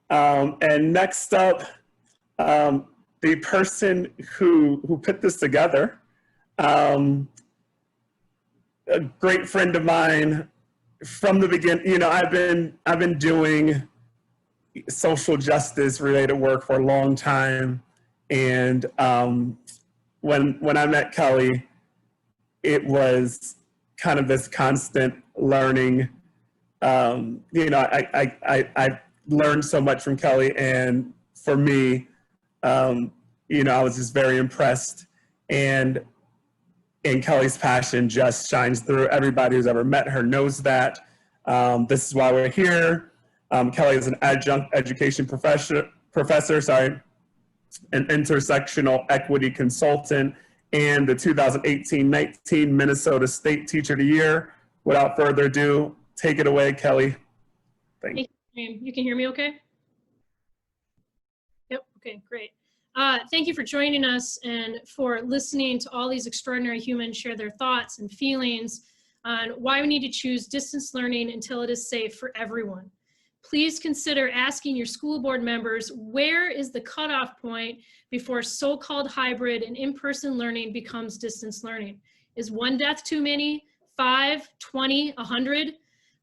And next up, the person who put this together, a great friend of mine from the beginning. You know, I've been doing social justice related work for a long time, and when I met Kelly, it was kind of this constant learning. You know, I learned so much from Kelly, and for me, you know, I was just very impressed, and Kelly's passion just shines through. Everybody who's ever met her knows that. This is why we're here. Kelly is an adjunct education professor, an intersectional equity consultant, and the 2018-19 Minnesota State Teacher of the Year. Without further ado, take it away, Kelly. Thank you. You can hear me okay? Yep, okay, great. Thank you for joining us and for listening to all these extraordinary humans share their thoughts and feelings on why we need to choose distance learning until it is safe for everyone. Please consider asking your school board members, where is the cutoff point before so-called hybrid and in-person learning becomes distance learning? Is one death too many? 5, 20, 100?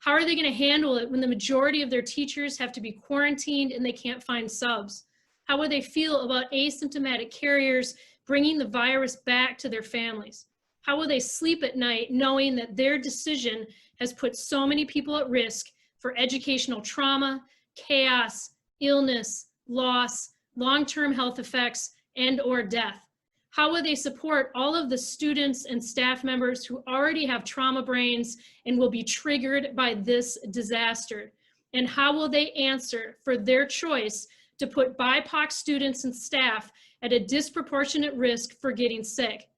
How are they going to handle it when the majority of their teachers have to be quarantined and they can't find subs? How will they feel about asymptomatic carriers bringing the virus back to their families? How will they sleep at night knowing that their decision has put so many people at risk for educational trauma, chaos, illness, loss, long-term health effects, and/or death? How will they support all of the students and staff members who already have trauma brains and will be triggered by this disaster? And how will they answer for their choice to put BIPOC students and staff at a disproportionate risk for getting sick?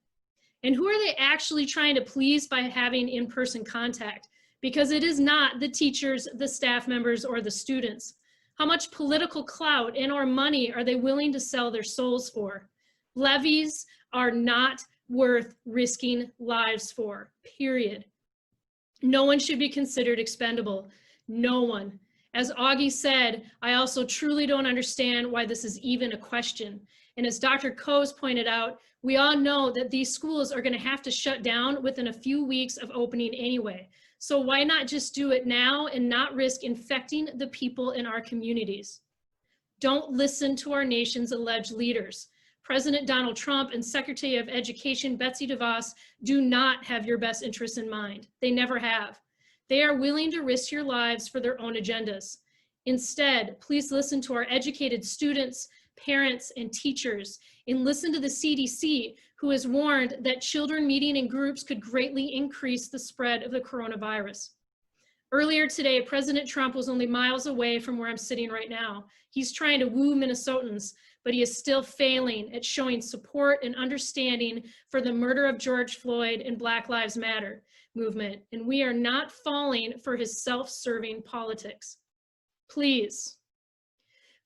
And who are they actually trying to please by having in-person contact? Because it is not the teachers, the staff members, or the students. How much political clout and/or money are they willing to sell their souls for? Levies are not worth risking lives for, period. No one should be considered expendable. No one. As Augie said, I also truly don't understand why this is even a question. And as Dr. Coase pointed out, we all know that these schools are going to have to shut down within a few weeks of opening anyway. So why not just do it now and not risk infecting the people in our communities? Don't listen to our nation's alleged leaders. President Donald Trump and Secretary of Education Betsy DeVos do not have your best interests in mind. They never have. They are willing to risk your lives for their own agendas. Instead, please listen to our educated students, parents, and teachers, and listen to the CDC, who has warned that children meeting in groups could greatly increase the spread of the coronavirus. Earlier today, President Trump was only miles away from where I'm sitting right now. He's trying to woo Minnesotans, but he is still failing at showing support and understanding for the murder of George Floyd and Black Lives Matter movement, and we are not falling for his self-serving politics. Please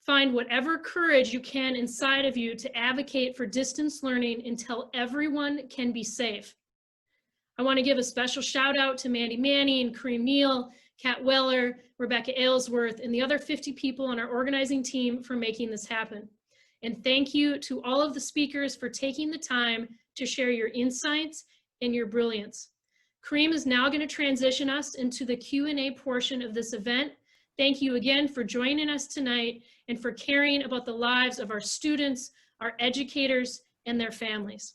find whatever courage you can inside of you to advocate for distance learning until everyone can be safe. I want to give a special shout out to Mandy Manning, Kareem Neal, Kat Weller, Rebecca Aylesworth, and the other 50 people on our organizing team for making this happen. And thank you to all of the speakers for taking the time to share your insights and your brilliance. Kareem is now going to transition us into the Q&A portion of this event. Thank you again for joining us tonight and for caring about the lives of our students, our educators, and their families.